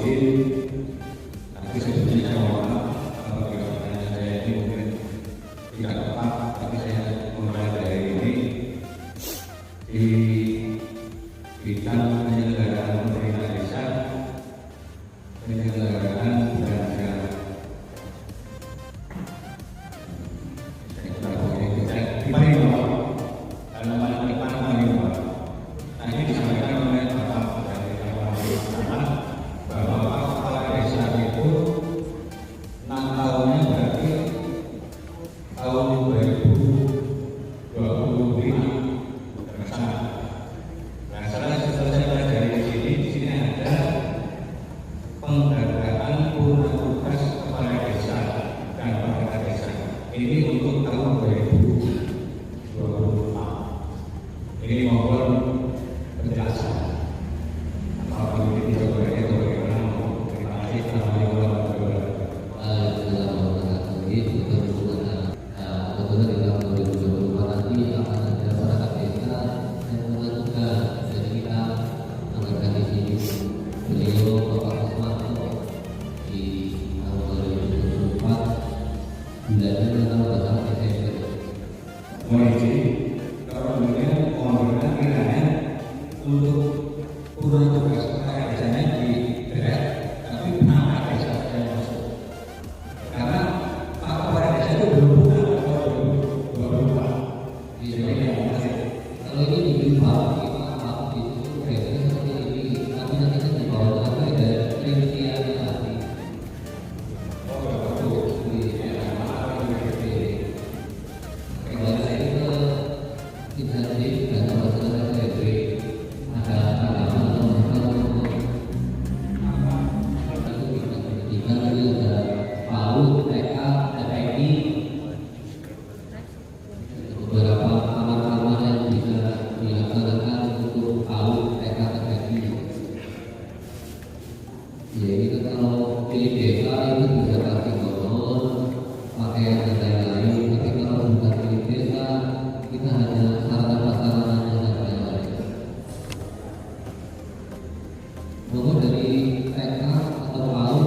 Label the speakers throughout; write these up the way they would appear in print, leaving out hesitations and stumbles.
Speaker 1: izin, tapi sebetulnya saya mohon maaf kalau pertanyaan saya ini mungkin tidak tepat, tapi saya mulai dari ini di bidang penyelenggaraan pemerintah desa, penyelenggaraan belanja. Di Palembang, halaman depan Palembang. Tadi disampaikan oleh Bapak dari bahwa kepala desa itu Natalnya berarti tahun 2025 bersama. Nah, setelah saya pelajari di sini ada penghargaan purna tugas kepala desa dan kepala desa. Ini untuk tahun 2024. Ini mohon penjelasan. Apakah ini jawabannya atau bagaimana? Terima kasih. Assalamualaikum warahmatullahi Mohon izin, kalau kemudian pemerintah kiranya untuk purna tugas kepala desanya di berat, tapi perangkat desa yang masuk. Karena Pak Kepala Desa itu belum purna tahun 2024. Jadi yang masih.
Speaker 2: Kalau ini diubah, kita maaf itu biasanya seperti ini, tapi nanti kan di bawah apa ada rinciannya tadi.
Speaker 1: Oh, betul.
Speaker 2: Beberapa kamar-kamar yang bisa dilaksanakan untuk PAUD TK TPI. Ya itu kalau di desa itu bisa kasih donor, pakaian dan lain-lain. Tapi kalau bukan di desa kita hanya sarana-prasarananya saja. Mungkin dari TK atau PAUD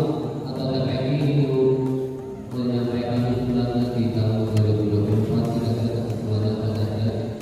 Speaker 2: atau TPI itu menyampaikan usulannya di tahun 2024 tidak ada kebutuhan apa saja.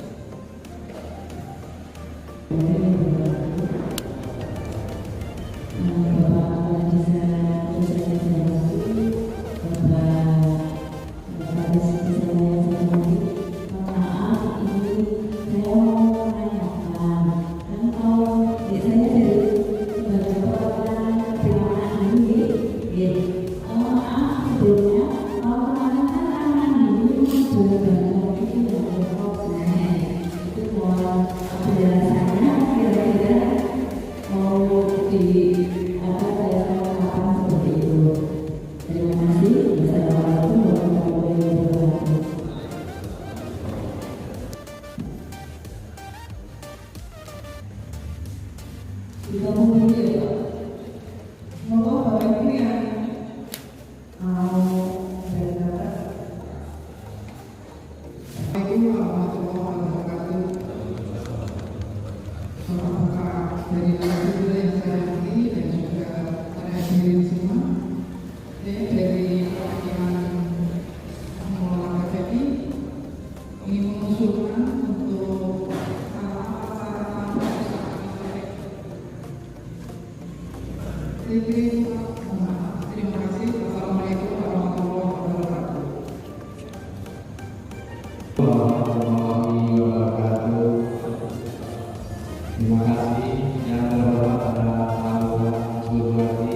Speaker 3: Terima kasih. Assalamualaikum warahmatullahi wabarakatuh.
Speaker 1: Warahmatullahi wabarakatuh. Terima kasih yang terhormat pada Pak Surwati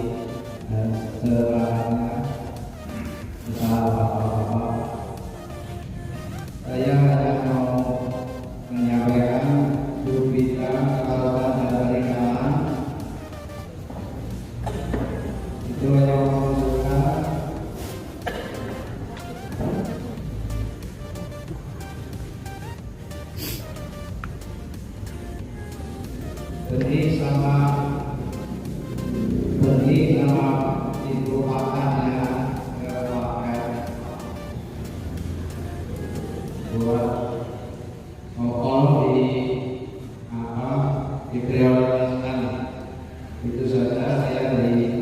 Speaker 1: dan setelahnya bersama bapak-bapak. Saya hanya mau menyampaikan bidang kelautan dan perikanan. Itu yang mengusulkan benih sama ibu pakan yang pakai buat ngokol diprioritaskan. Itu saja saya dari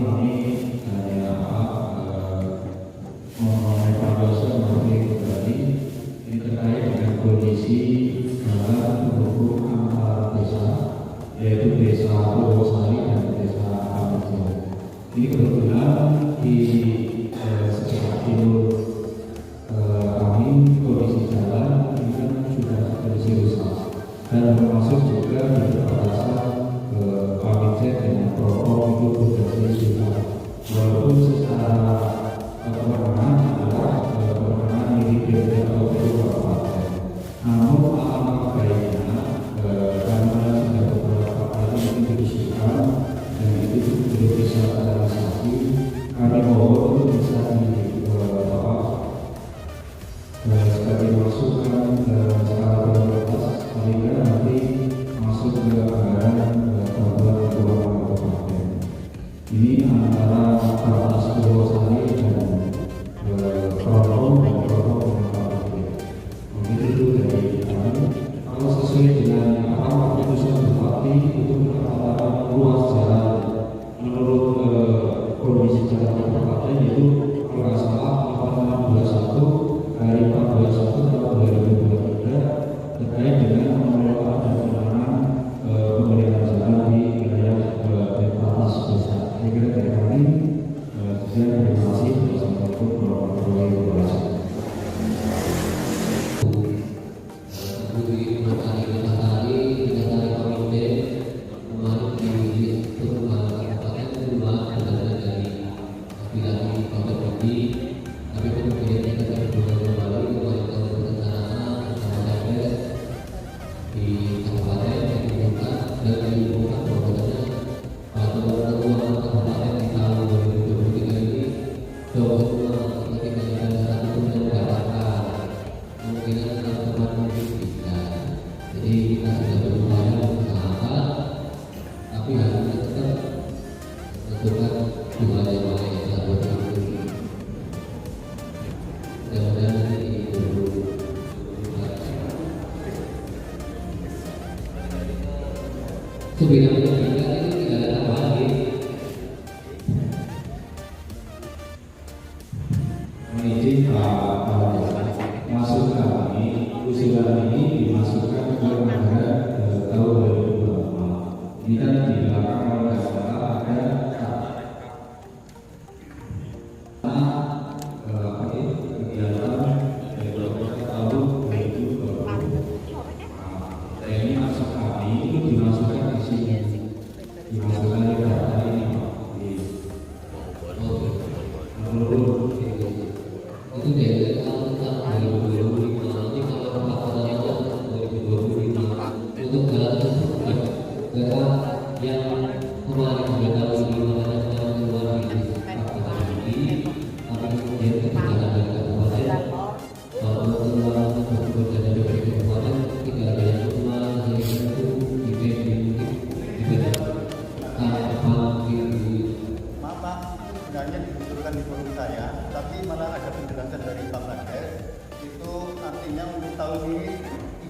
Speaker 4: kami hanya mengevaluasi kembali ini terkait dengan kondisi jalan penghubung antar desa, yaitu desa Purwosari dan desa Kamarjo. Ini kebetulan di sebelah timur kami kondisi jalan ini kan sudah kondisi rusak dan termasuk juga di perbatasan Pamicet dengan Protokol itu kondisi rusak. Walaupun secara perkebunan adalah perkebunan milik BPD atau kabupaten, namun alangkah baiknya karena sudah beberapa kali ini diusulkan dan itu belum bisa terrealisasi, kami mohon itu bisa sebagai masukan secara prioritas sehingga nanti masuk ke anggaran bantuan keuangan kabupaten. Ini antara batas Purwosari dan Protokol dan Protokol dengan Kabupaten. Mungkin itu dari kami. Kalau sesuai dengan keputusan Bupati itu pendapatan luas jalan menurut kondisi jalan kabupaten itu kalau nggak salah 821 hari 14 tahun 2023 terkait dengan pengelolaan dan penanganan pemeliharaan jalan di wilayah batas desa. Saya kira dari kami sekian, terima kasih. Wassalamualaikum warahmatullahi wabarakatuh.
Speaker 2: Sebidang pendidikan itu tidak ada tambahan lagi.
Speaker 4: Izin masuk kami usulan ini dimasukkan ke anggaran tahun 2024. Ini kan di belakang kalau nggak salah ada kegiatan tahun 2024. Ini masuk kami itu dimasukkan di sini, dimasukkan di data ini Pak.
Speaker 2: Itu dari tahun 2025 nanti kalau laporannya 2025 untuk jalan tersebut karena yang kemarin sudah tahu di mana yang keluar di ini tapi kemudian ketika ada kabupaten kalau keluar untuk berjalan dari kabupaten tidak ada yang keluar dari itu
Speaker 5: Maaf Pak, sebenarnya diusulkan di forum saya, tapi malah ada penjelasan dari Pak Kades itu artinya untuk tahun ini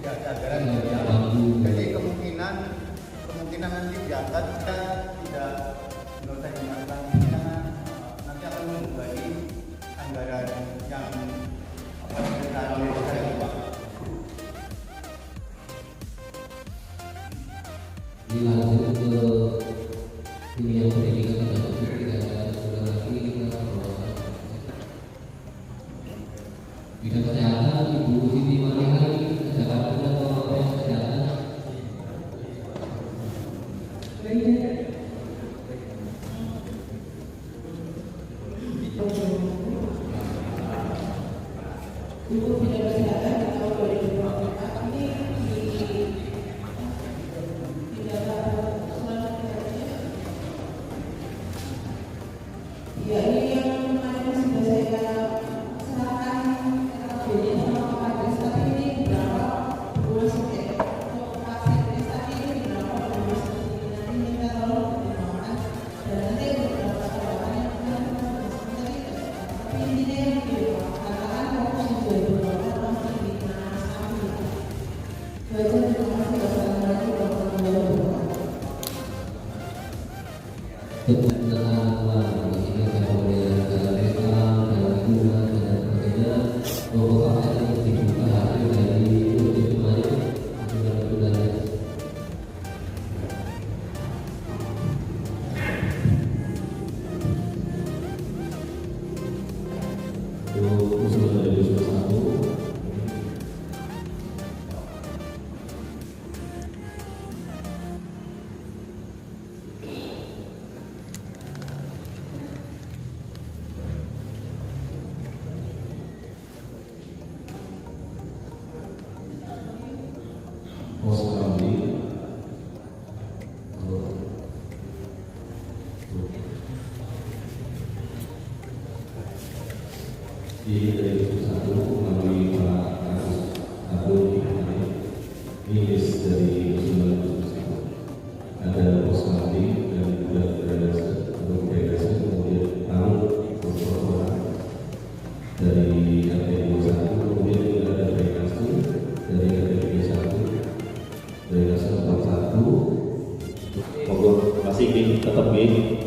Speaker 5: tidak ada anggaran ya. Jadi kemungkinan nanti diangkat tidak usah dimakan nanti akan membebani anggaran yang diberikan oleh saya Pak.
Speaker 2: Dilanjut ke dunia pendidikan tidak sudah lagi bidang kesehatan Ibu Siti Mariani Jakarta atau kesehatan.
Speaker 6: Ibu bidang kesehatan di tahun 2024 ini tidak ada ya ini yang kemarin sudah saya serahkan kategorinya sama Pak Kades, tapi ini berapa bulan sampai untuk pasien desa ini berapa bulan sampai nanti minta tolong diperlukan dan nanti beberapa tawarannya tapi intinya yang katakan fokus di 2024 masih di Nanas Api. Baca terima kasih. Wassalamualaikum warahmatullahi wabarakatuh.
Speaker 2: Satwa, di sini ada model jalan desa, jalan lingkungan, dan sebagainya. Bahwa akan dibuka hasil dari uji kemarin bulan-bulan. Usulan dari usul 1.
Speaker 4: Pos kami ini dari satu melalui Pak Agus Abdul ini list dari usulan satu. Ada pos kami dan juga drainase untuk drainase, kemudian tahu pos dari RT 21, kemudian juga ada drainase dari RT 1, drainase 41.
Speaker 7: Monggo masih ingin tetap ini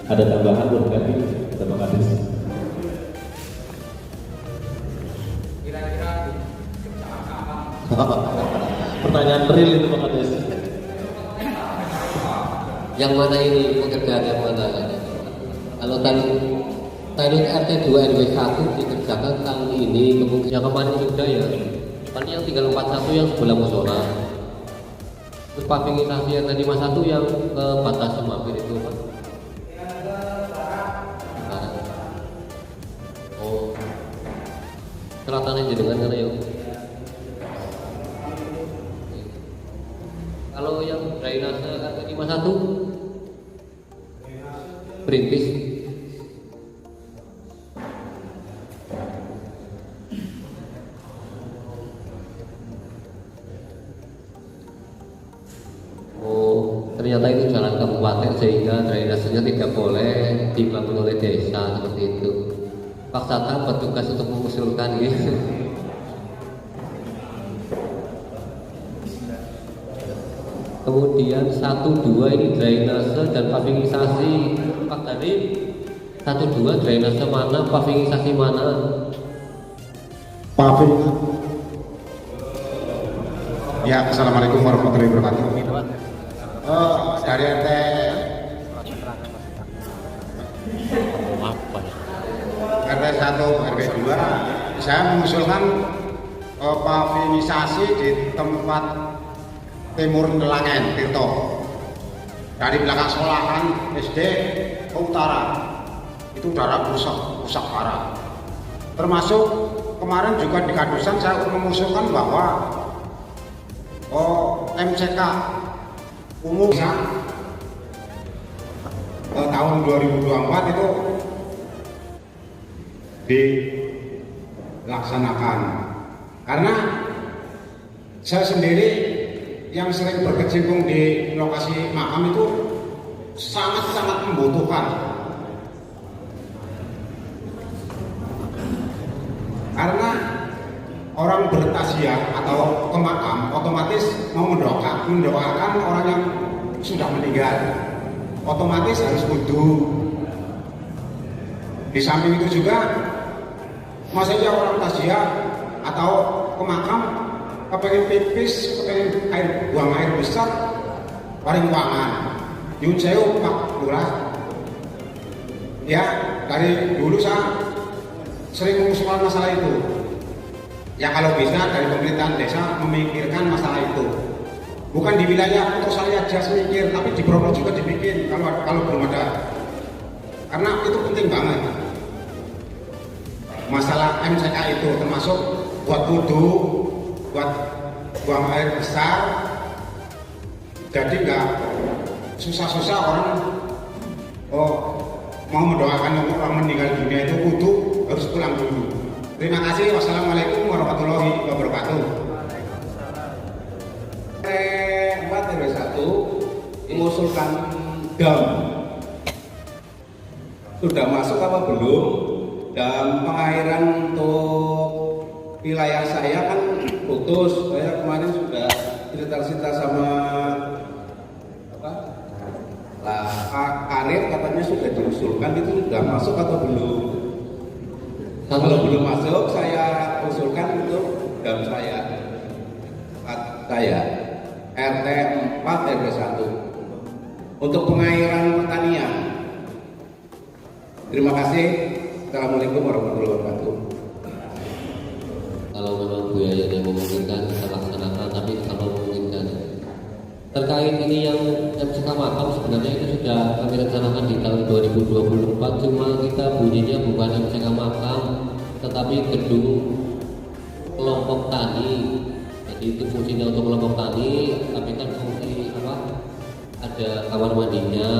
Speaker 7: ada tambahan buat kami Bapak Kadis. Pertanyaan real itu Pak Kadis.
Speaker 2: Yang mana ini pekerjaan yang mana? Kalau Tanut RT 2 RW 1 dikerjakan tahun ini, kemungkinan yang kemarin sudah ya. Kan yang tinggal 41 yang sebelah musola. Terus pavingisasi yang tadi Mas 1 yang ke batas Semapir itu Pak. Sekarang. Oh. Selatannya jenengan karena ya. Kalau yang drainase RT 51 Perintis. Oh, ternyata itu jalan kabupaten sehingga drainasenya tidak boleh dibangun oleh desa seperti itu. Pak Sata bertugas untuk mengusulkan gitu. Kemudian 1-2 ini drainase dan pavingisasi. Pak tadi 1-2 drainase mana, pavingisasi mana?
Speaker 8: Paving. Ya, assalamualaikum warahmatullahi wabarakatuh. Dari RT RT 1 RW 2 saya mengusulkan pavingisasi di tempat timur Nelangen Tirto, dari belakang sekolahan SD ke utara itu darah rusak parah. Termasuk kemarin juga di Kadusan saya mengusulkan bahwa MCK umum tahun 2024 itu dilaksanakan, karena saya sendiri yang sering berkecimpung di lokasi makam itu sangat-sangat membutuhkan, karena orang bertaziah atau ke makam otomatis mau mendoakan orang yang sudah meninggal, otomatis harus wudu. Di samping itu juga maksudnya orang taziah atau ke makam kepengen pipis, kepengen buang air besar, paling ruangan Yun Sewu Pak Lurah. Ya, dari dulu saya sering mengusulkan masalah itu. Ya kalau bisa dari pemerintahan desa memikirkan masalah itu. Bukan di wilayah Putus Sari aja semikir, tapi di Bromo juga dibikin kalau belum ada. Karena itu penting banget. Masalah MCK itu termasuk buat wudu, buat buang air besar, jadi nggak susah-susah orang mau mendoakan orang meninggal dunia itu wudu harus pulang dulu. Terima kasih. Wassalamualaikum warahmatullahi wabarakatuh.
Speaker 9: RT 4 RW 1 mengusulkan dam. Sudah masuk apa belum? Dan pengairan untuk wilayah saya kan putus. Saya kemarin sudah cerita sama Arif katanya sudah diusulkan, itu sudah masuk atau belum? Kalau belum masuk, saya usulkan untuk dam saya RT 4 RW 1 untuk pengairan pertanian. Terima kasih. Assalamualaikum warahmatullahi wabarakatuh.
Speaker 2: Kalau memang biayanya memungkinkan kita laksanakan, tapi kalau memungkinkan terkait ini yang MCK makam sebenarnya itu sudah kami rencanakan di tahun 2024, cuma kita bunyinya bukan MCK makam tetapi gedung kelompok tani. Jadi itu fungsinya untuk kelompok tani, tapi kan fungsi apa, ada kamar mandinya,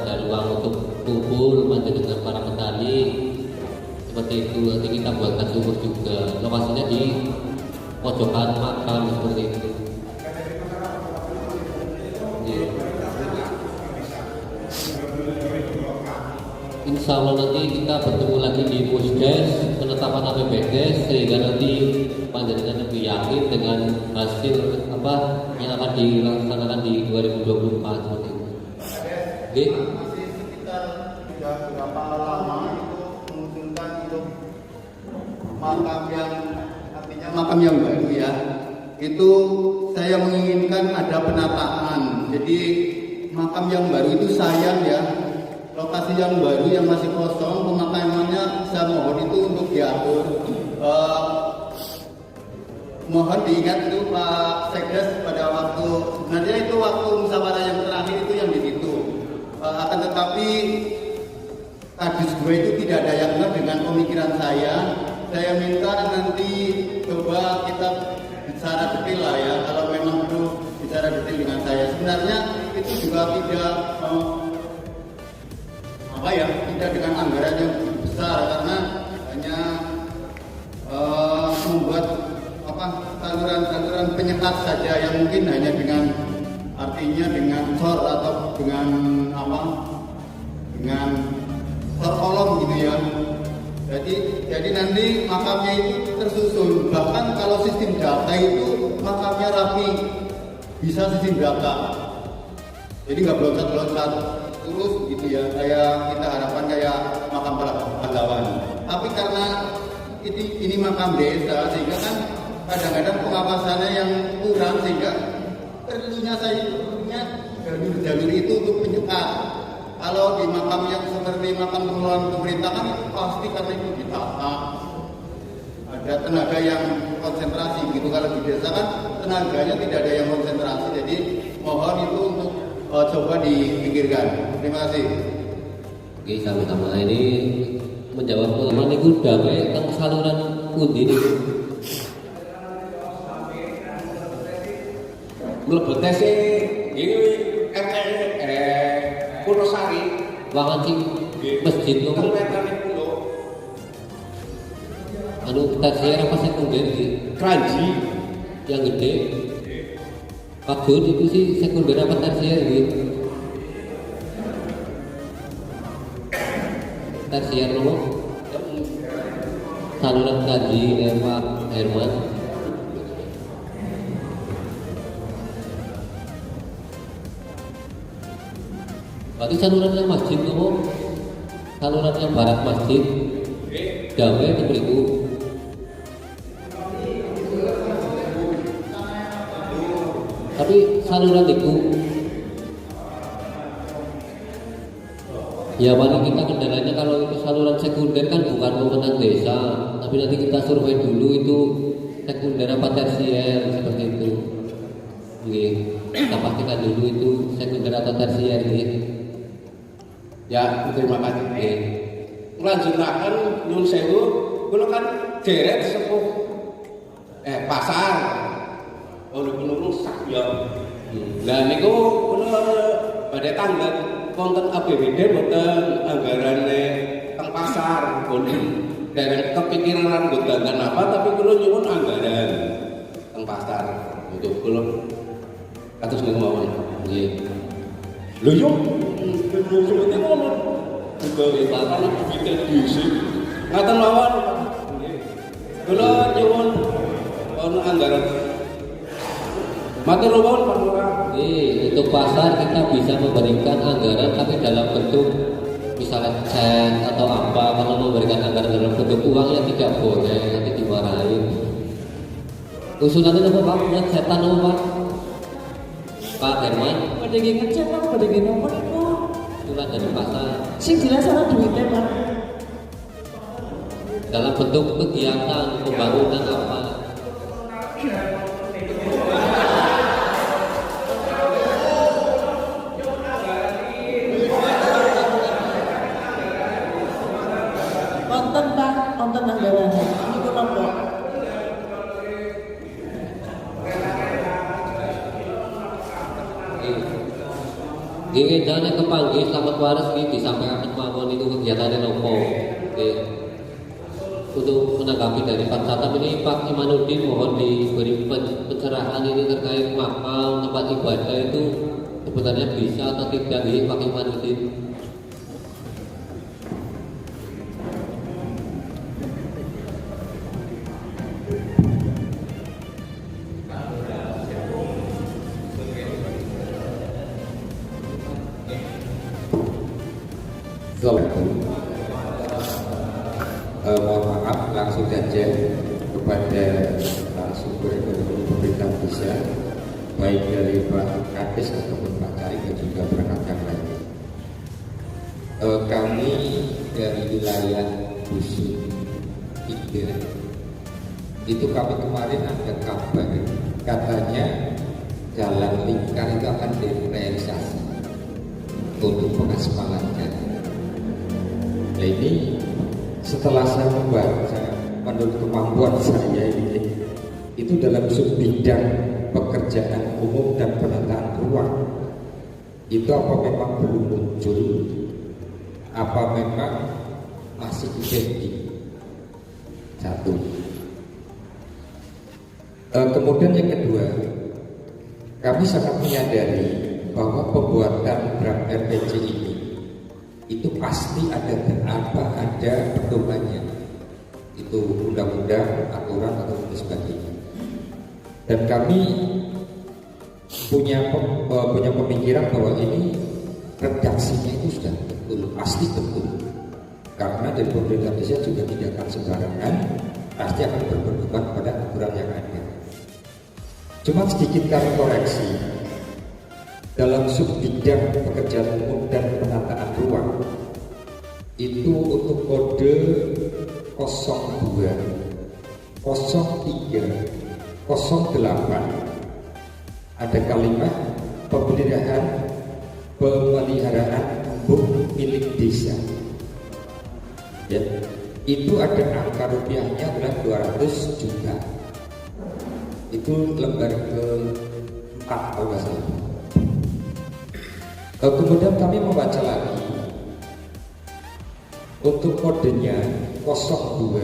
Speaker 2: ada ruang untuk kumpul mandi dengan para petani seperti itu. Nanti kita buatkan sumur juga, lokasinya di pojokan makam seperti itu. Insya Allah nanti kita bertemu lagi di Musdes penetapan APBDes, sehingga nanti panjenengan lebih yakin dengan hasil apa yang akan dilaksanakan di 2024 seperti itu. Oke.
Speaker 5: Masih sekitar sudah berapa lama itu mengusulkan untuk makam yang artinya makam yang baru ya. Itu saya menginginkan ada penataan. Jadi makam yang baru itu sayang ya. Lokasi yang baru yang masih kosong, pemakamannya saya mohon itu untuk diatur. Mohon diingat itu Pak Sekdes pada waktu sebenarnya itu waktu musyawarah yang terakhir itu yang di situ. Akan tetapi Kadis 2 itu tidak ada yang benar dengan pemikiran saya. Saya minta nanti coba kita bicara detail lah ya. Kalau memang perlu bicara detail dengan saya. Sebenarnya itu juga tidak tidak dengan anggaran yang besar, karena hanya membuat saluran penyekat saja yang mungkin hanya dengan artinya dengan cor atau dengan cor kolom gitu ya. Jadi nanti makamnya itu tersusun. Bahkan kalau sistem data itu makamnya rapi, bisa sistem data. Jadi nggak beloncat-beloncat terus gitu ya, kayak kita harapkan kayak makam para pahlawan. Tapi karena ini makam desa, sehingga kan kadang-kadang pengawasannya yang kurang, sehingga perlunya jalur itu untuk penyekat. Kalau di makam yang seperti makam pengelolaan pemerintah kan pasti karena itu ditata, ada tenaga yang konsentrasi gitu. Kalau di desa kan tenaganya tidak ada yang konsentrasi. Jadi mohon itu untuk coba dipikirkan. Terima kasih.
Speaker 2: Oke, sama-sama. Ini menjawab teman itu damai tentang saluran pundi ini.
Speaker 9: Mlebete sih ini RT Purwosari
Speaker 2: Wangan sing masjid itu anu tersier apa sekunder gitu?
Speaker 9: Kranji
Speaker 2: yang gede. Pak Jun itu sih sekunder apa tersier gitu? Tersier loh. Saluran kaji dari Pak Herman. Berarti saluran yang masjid loh. Saluran yang barat masjid. Damai itu beriku. Tapi saluran itu ya paling kita kendalanya kalau itu saluran sekunder kan bukan wewenang desa, tapi nanti kita survei dulu itu sekunder apa tersier seperti itu. Nggih, kita pastikan dulu itu sekunder atau tersier nggih.
Speaker 9: ya. Terima kasih.
Speaker 2: Nggih.
Speaker 9: Melanjutkan nyun sewu, kula kan deret sepuh pasar. Oleh penurun sak ya. Lah niku kula badhe tanggap konten APBD boten anggarane teng pasar pun dereng kepikiran nggo dandan apa, tapi kula nyuwun anggaran teng pasar untuk kula kados niku mawon.
Speaker 2: Nggih.
Speaker 9: Lho yo seperti ngono. Juga bapak kita diisi. Ngaten mawon. Kula nyuwun ana anggaran. Matur nuwun Pak Lurah.
Speaker 2: untuk pasar kita bisa memberikan anggaran tapi dalam bentuk misalnya cek atau apa. Kalau memberikan anggaran dalam bentuk uang ya tidak boleh, nanti dimarahin. Usulannya apa Pak? Buat setan apa Pak? Pak Herman?
Speaker 6: Pada ngecek Pak, pada ngomong itu.
Speaker 2: Usulan dari pasar.
Speaker 6: Sing jelas ana duitnya Pak.
Speaker 2: Dalam bentuk kegiatan pembangunan apa?
Speaker 6: Nonton Pak, nonton anggaran. Ini kok nonton.
Speaker 2: Gini dana kepanggil selamat waras ini disampaikan mawon itu kegiatannya nopo. Untuk menanggapi dari Pak Satam ini Pak Imanuddin mohon diberi pencerahan ini terkait makam tempat ibadah itu sebenarnya bisa atau tidak ini Pak Imanuddin.
Speaker 10: Mohon maaf langsung saja kepada sumber ekonomi pemerintah bisa baik dari Pak Kades ataupun Pak Cari dan juga perangkat yang lain. Kami dari wilayah Dusun 3 itu kami kemarin ada kabar katanya jalan lingkar itu akan direalisasi untuk pengaspalan jalan. Nah ini setelah saya membaca menurut kemampuan saya ini itu dalam bidang pekerjaan umum dan penataan ruang itu apa memang belum muncul, apa memang masih pending. Satu. Kemudian yang kedua, kami sangat menyadari bahwa pembuatan draft RPJ ini itu pasti ada pedomannya, itu undang-undang, aturan atau sebagainya. Dan kami punya pemikiran bahwa ini redaksinya itu sudah betul, pasti betul. Karena dari pemerintah Indonesia juga tidak akan sembarangan, pasti akan berpedoman pada aturan yang ada. Cuma sedikit kami koreksi. Dalam subbidang pekerjaan umum dan penataan ruang itu untuk kode 02, 03, 08 ada kalimat pemeliharaan kebun milik desa. Ya, itu ada angka rupiahnya adalah 200 juta. Itu lembar ke-4 kalau nggak salah. Kemudian kami membaca lagi untuk kodenya 02,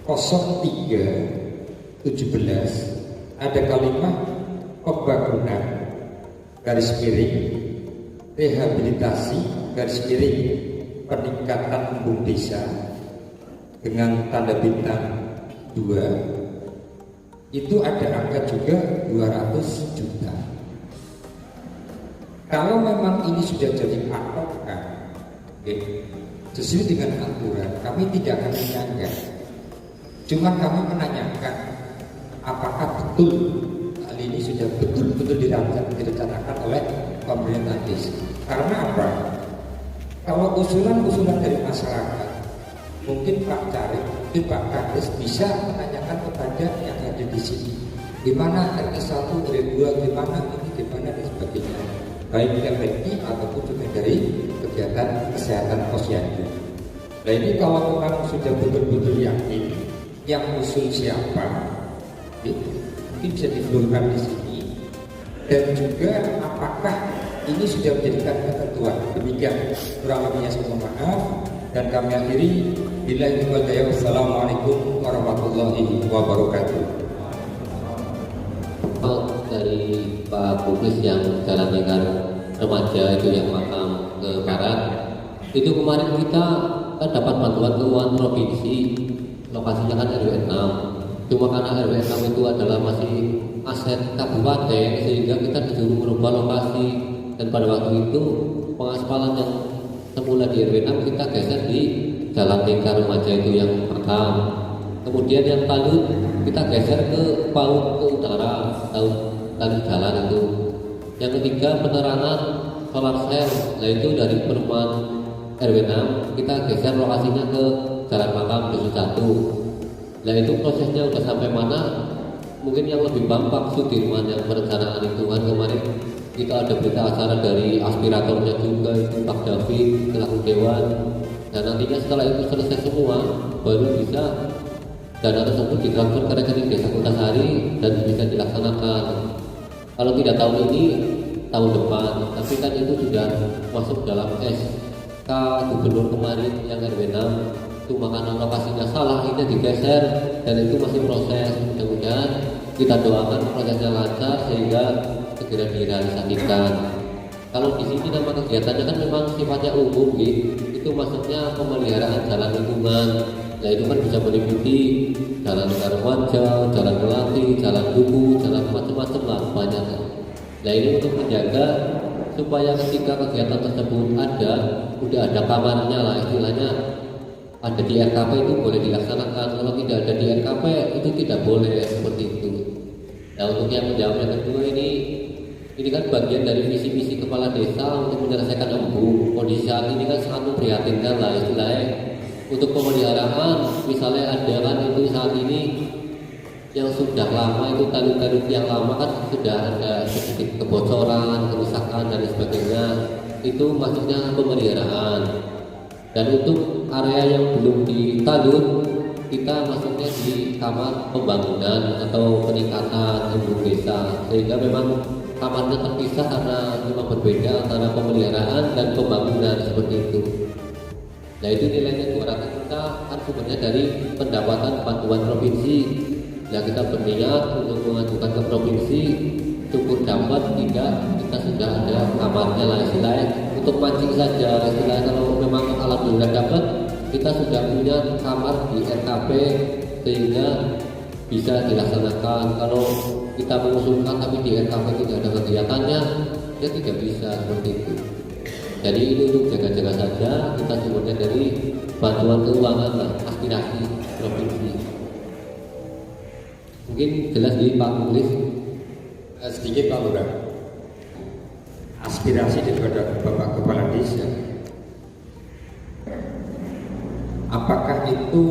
Speaker 10: 03, 17 ada kalimat pembangunan garis miring rehabilitasi garis miring peningkatan embung desa dengan tanda bintang 2 itu ada angka juga 200 juta. Kalau memang ini sudah jadi patokan, sesuai dengan aturan, kami tidak akan menyanggah. Cuma kami menanyakan, apakah betul hal ini sudah betul-betul direncanakan oleh pemerintah desa? Karena apa? Kalau usulan-usulan dari masyarakat, mungkin Pak Cari, mungkin Pak Kades bisa menanyakan kepada yang ada di sini, gimana RT1, RT2, gimana ini, gimana dan sebagainya. Baik RPI ataupun juga dari kegiatan kesehatan posyandu. Nah ini kalau memang sudah betul-betul yakin yang usul siapa, mungkin bisa diflurkan di sini. Dan juga apakah ini sudah menjadikan ketentuan. Demikian kurang lebihnya saya mohon maaf dan kami akhiri. Billahi wal hidayah. Wassalamualaikum warahmatullahi wabarakatuh.
Speaker 2: Dari Pak Bukis yang jalan lingkar remaja itu yang makam ke barat itu kemarin kita kan dapat bantuan keuangan provinsi, lokasinya kan RW 6. Cuma karena RW 6 itu adalah masih aset kabupaten sehingga kita disuruh merubah lokasi, dan pada waktu itu pengaspalan yang semula di RW 6 kita geser di Jalan TK Remaja itu yang makam. Kemudian yang Talut kita geser ke PAUD ke utara, Talut jalan itu. Yang ketiga penerangan solar cell, yaitu dari perumahan RW 6 kita geser lokasinya ke Jalan Makam Dusun 1. Nah itu prosesnya udah sampai mana? Mungkin yang lebih Pak Sudirman yang perencanaan lingkungan kemarin kita ada berita acara dari aspiratornya juga itu Pak David selaku Dewan, dan nantinya setelah itu selesai semua baru bisa dana tersebut ditransfer ke rekening Desa Kutasari dan bisa dilaksanakan. Kalau tidak tahun ini, tahun depan, tapi kan itu sudah masuk dalam SK Gubernur kemarin yang RW 6 itu, makanan lokasinya salah, ini digeser dan itu masih proses. Mudah-mudahan kita doakan prosesnya lancar sehingga segera direalisasikan. Kalau di sini nama kegiatannya kan memang sifatnya umum gitu. Itu maksudnya pemeliharaan jalan lingkungan. Nah itu kan bisa meliputi jalan lingkar wajah, jalan melati, jalan duku, jalan macam-macam lah banyak. Nah ini untuk menjaga supaya ketika kegiatan tersebut udah ada kamarnya lah istilahnya, ada di RKP itu boleh dilaksanakan. Kalau tidak ada di RKP itu tidak boleh seperti itu. Nah untuk yang menjawab yang kedua ini kan bagian dari visi-misi kepala desa untuk menyelesaikan embung. Kondisi saat ini kan sangat memprihatinkan lah istilahnya. Untuk pemeliharaan misalnya ada kan itu saat ini yang sudah lama itu talut-talut yang lama kan sudah ada sedikit kebocoran, kerusakan dan sebagainya. Itu maksudnya pemeliharaan. Dan untuk area yang belum ditalut kita maksudnya di kamar pembangunan atau peningkatan embung desa, sehingga memang kamarnya terpisah karena memang berbeda antara pemeliharaan dan pembangunan seperti itu. Nah itu nilainya 200 juta kan sumbernya dari pendapatan bantuan provinsi. Nah kita berniat untuk mengajukan ke provinsi, syukur dapat, tidak kita sudah ada kamarnya lah istilahnya untuk mancing saja istilahnya. Kalau memang alhamdulillah dapat, kita sudah punya kamar di RKP sehingga bisa dilaksanakan. Kalau kita mengusulkan tapi di RKP tidak ada kegiatannya, ya tidak bisa seperti itu. Jadi ini untuk jaga-jaga saja, kita sumbernya dari bantuan keuangan lah, aspirasi provinsi. Mungkin jelas di Pak Mulis.
Speaker 10: Sedikit Pak Lurah, aspirasi daripada Bapak Kepala Desa, apakah itu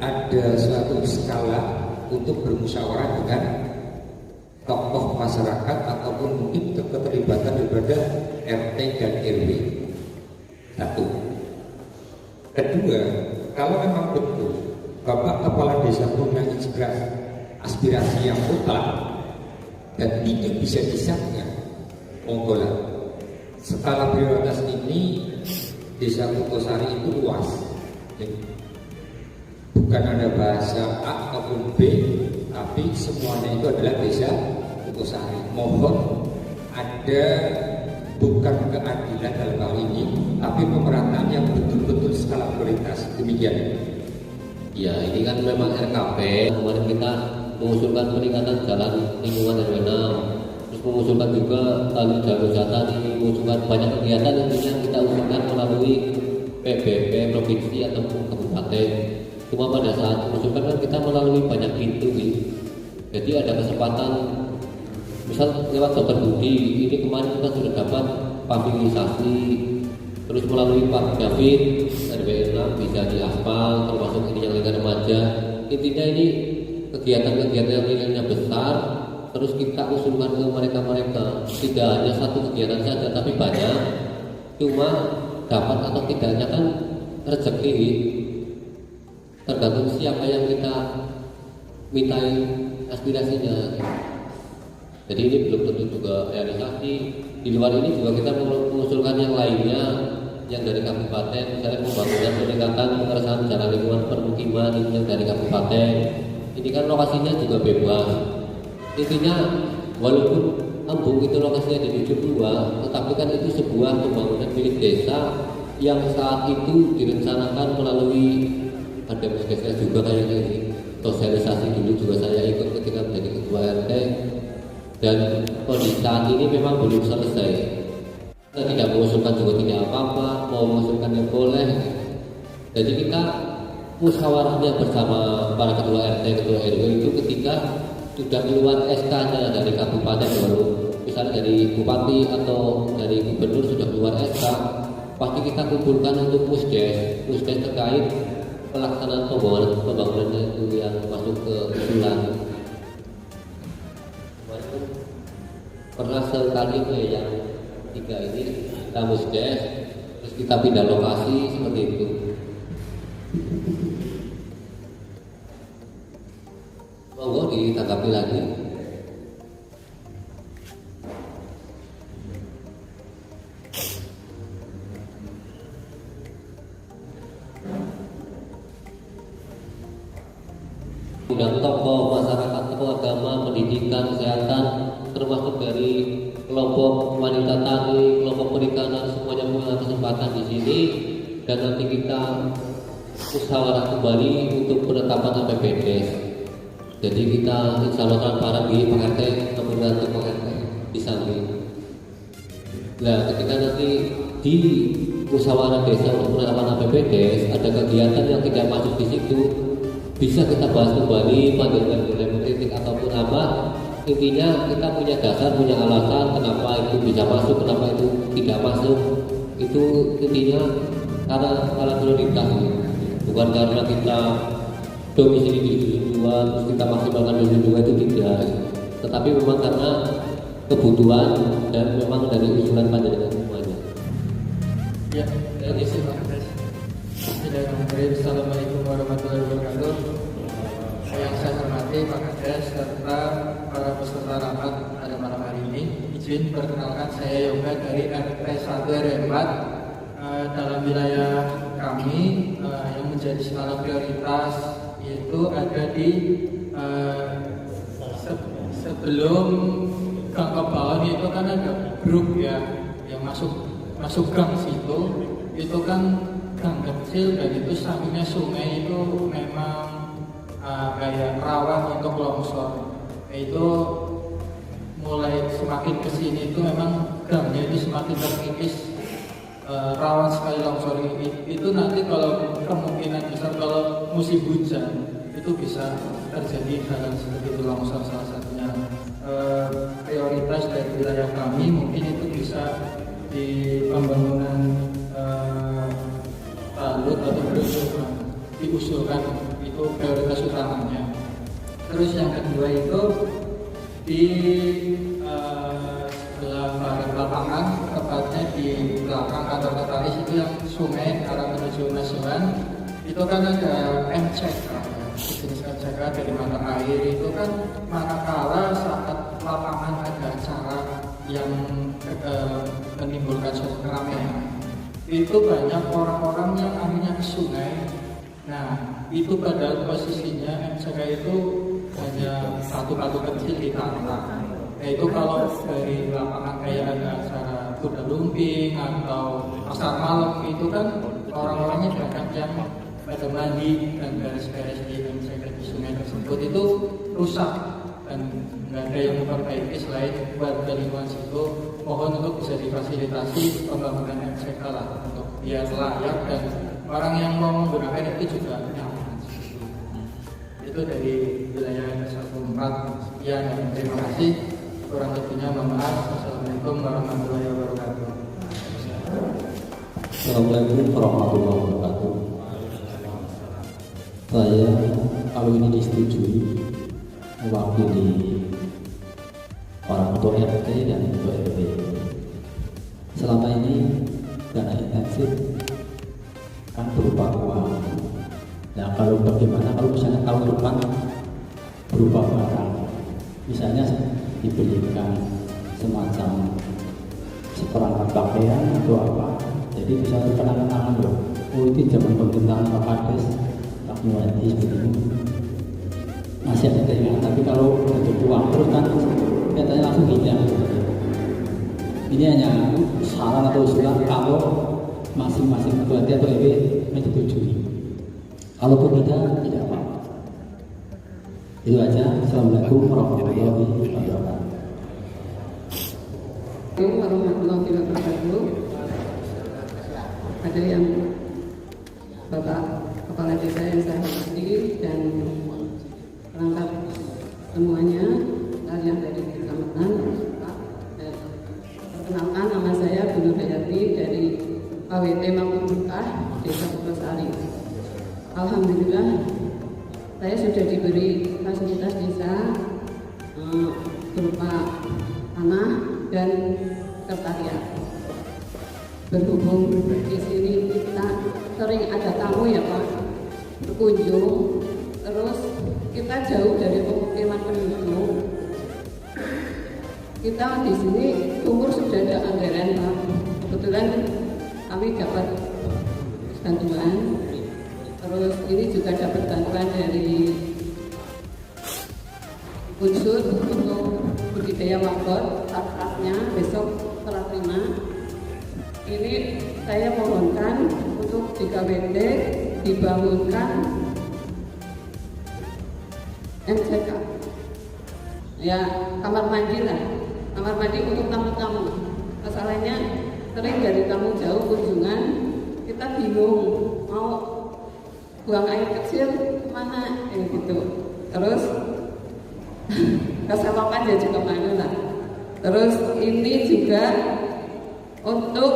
Speaker 10: ada suatu skala untuk bermusyawarah dengan tokoh masyarakat ataupun mungkin keterlibatan daripada RT dan RW? Satu. Kedua, kalau memang betul Bapak Kepala Desa punya aspirasi yang total dan tidak bisa disangka, monggolah. Skala prioritas ini Desa Kutasari itu luas. Jadi, bukan ada bahasa A ataupun B, tapi semuanya itu adalah Desa Kutasari. Mohon ada bukan keadilan dalam hal ini, tapi pemerataan yang betul-betul skala prioritas. Demikian.
Speaker 2: Ya ini kan memang RKP. Kemarin kita mengusulkan peningkatan jalan lingkungan RW 6, terus mengusulkan juga tali jalur jatah, mengusulkan banyak kegiatan intinya kita usulkan melalui PBB provinsi ataupun kabupaten. Cuma pada saat mengusulkan kan kita melalui banyak pintu gitu. Jadi ada kesempatan misal lewat Dr. Budi, ini kemarin kita sudah dapat pavilinisasi, terus melalui Pak David RW 6 bisa diaspal, termasuk ini yang lingkar remaja. Intinya ini kegiatan-kegiatan yang nilainya besar, terus kita usulkan ke mereka-mereka. Tidak hanya satu kegiatan saja, tapi banyak. Cuma dapat atau tidaknya kan rezeki, tergantung siapa yang kita mintai aspirasinya. Jadi ini belum tentu juga realisasi. Di luar ini juga kita mengusulkan yang lainnya, yang dari kabupaten, misalnya pembangunan peningkatan pengeresahan jalan lingkungan permukiman ini yang dari kabupaten. Ini kan lokasinya juga bebas. Intinya walaupun embung itu lokasinya di 72, tetapi kan itu sebuah pembangunan milik desa yang saat itu direncanakan melalui ada BSDS juga kayaknya ini sosialisasi dulu juga saya ikut ketika menjadi ketua RT, dan kondisi saat ini memang belum selesai. Kita tidak mengusulkan juga tidak apa-apa, mau mengusulkan yang boleh. Jadi kita musyawarahnya bersama para ketua RT, ketua RW itu ketika sudah keluar SK-nya dari kabupaten, baru misalnya dari bupati atau dari gubernur sudah keluar SK, pasti kita kumpulkan untuk musdes terkait pelaksanaan pembangunannya itu yang masuk ke usulan. Pernah sekali itu ya, yang 3 ini kita musdes, terus kita pindah lokasi seperti itu. Monggo ditanggapi lagi. Dan tokoh masyarakat, tokoh agama, pendidikan, kesehatan, termasuk dari kelompok wanita tani, kelompok perikanan, semuanya punya kesempatan di sini. Dan nanti kita musyawarah kembali untuk penetapan APBDes. Jadi kita insya Allah transparan di Pak RT, kemudian ke Pak RT di samping. Nah, ketika nanti di musyawarah desa untuk penetapan APBDes ada kegiatan yang tidak masuk di situ, bisa kita bahas kembali, pandangan boleh mengkritik ataupun apa. Intinya kita punya dasar, punya alasan kenapa itu bisa masuk, kenapa itu tidak masuk. Itu intinya karena prioritas, bukan karena kita domisili di dusun 2 terus kita maksimalkan dusun 2 itu tidak, tetapi memang karena kebutuhan dan memang dari usulan panjenengan semuanya.
Speaker 11: Ya, dari sini Pak Kades. Assalamualaikum warahmatullahi wabarakatuh. Yang saya hormati Pak Kades serta para peserta rapat pada malam hari ini. Izin perkenalkan, saya Yoga dari RT 1 RW 4. Dalam wilayah kami yang menjadi skala prioritas itu ada di sebelum Gang Kebawan itu kan ada grup ya yang masuk gang situ, itu kan gang kecil dan itu sampingnya sungai, itu memang kayak rawan untuk longsor. Itu mulai semakin kesini itu memang gangnya itu semakin terkikis, rawan sekali longsor. Itu nanti kalau kemungkinan besar kalau musim hujan itu bisa terjadi hal seperti itu, longsor salah satunya. Prioritas dari wilayah kami mungkin itu bisa di pembangunan talud atau diusulkan, itu prioritas utamanya. Terus yang kedua itu di sebelah barat lapangan, tepatnya di belakang kantor notaris itu yang sungai arah menuju Nasuhan, itu kan ada MCK, jenis MCK dari mata air. Itu kan manakala saat lapangan ada acara yang menimbulkan suatu keramaian, itu banyak orang-orang yang akhirnya ke sungai. Nah, itu padahal posisinya MCK itu hanya satu batu kecil di tanah. Nah, itu kalau dari lapangan kayak ada acara kuda lumping atau pasar malam, itu kan orang-orangnya banyak yang pada mandi dan beres-beres di MCK di sungai tersebut, itu rusak dan nggak ada yang memperbaiki selain warga lingkungan situ. Mohon untuk bisa difasilitasi pembangunan MCK lah untuk biar layak dan orang yang mau menggunakan itu juga nyaman. Itu dari wilayah 14. Sekian, terima kasih. Kurang lebihnya mohon maaf. Assalamualaikum warahmatullahi wabarakatuh.
Speaker 12: Assalamualaikum warahmatullahi wabarakatuh. Saya kalau ini disetujui mewakili para ketua RT dan ketua RW. Selama ini dana intensif kan berupa uang. Nah, kalau bagaimana kalau misalnya tahun depan berupa barang, misalnya diberikan semacam seperangkat pakaian atau apa, jadi bisa terkenang-kenangan loh. Oh, itu zaman pemerintahan Pak Kades, Pak Muhadi seperti itu. Masih ada keinginan, tapi kalau bentuk uang terus kan katanya langsung hilang. Ini hanya saran atau usulan kalau masing-masing ketua RT atau RW menyetujui. Kalaupun tidak apa-apa. Itu aja. Assalamualaikum warahmatullahi wabarakatuh.
Speaker 13: Assalamualaikum warahmatullahi wabarakatuh. Ada yang Bapak Kepala Desa yang saya hormati dan perangkat semuanya, kalian dari kecamatan. Perkenalkan, nama saya Bu Nurhayati dari AWT Mangkubuka, Desa Putrasari. Alhamdulillah, saya sudah diberi fasilitas desa berupa tanah dan sekretariat. Berhubung di sini kita sering ada tamu ya Pak, berkunjung, terus kita jauh dari pemukiman penduduk. Kita di sini umur sudah ada anggaran Pak. Kebetulan kami dapat bantuan. Terus ini juga dapat bantuan dari unsur untuk budidaya wakot, saat-saatnya besok setelah terima. Ini saya mohonkan untuk di KWT dibangunkan MCK. Ya, kamar mandi lah. Kamar mandi untuk tamu-tamu. Masalahnya sering dari tamu jauh kunjungan, kita bingung mau buang air kecil kemana, gitu. Terus keselokan ya juga mana lah. Terus ini juga untuk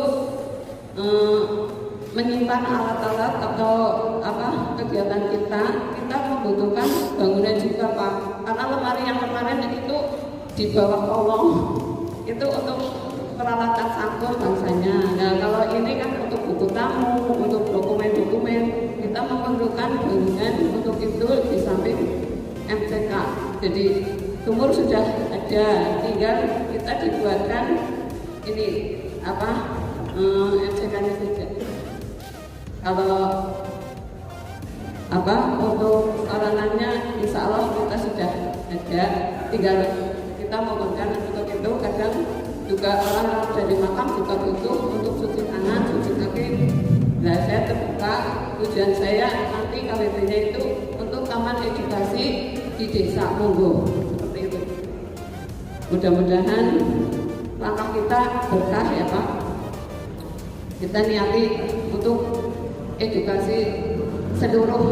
Speaker 13: menyimpan alat-alat atau kegiatan kita membutuhkan bangunan juga Pak. Karena lemari yang kemarin itu di bawah kolong itu untuk peralatan sangkur bangsanya. Nah kalau ini kan untuk buku tamu, untuk dokumen-dokumen, kita memerlukan bangunan untuk itu di samping MCK. Jadi sumur sudah ada, tinggal kita dibuatkan ini MCK-nya saja. Kalau untuk saranannya insya Allah kita sudah ada, tinggal kita mohonkan untuk itu. Kadang juga orang dari makam juga butuh untuk cuci tangan, cuci kaki. Nah saya terbuka, tujuan saya nanti KWT-nya itu untuk taman edukasi di desa monggo, seperti itu. Mudah-mudahan langkah kita berkah ya Pak. Kita niati untuk edukasi seluruh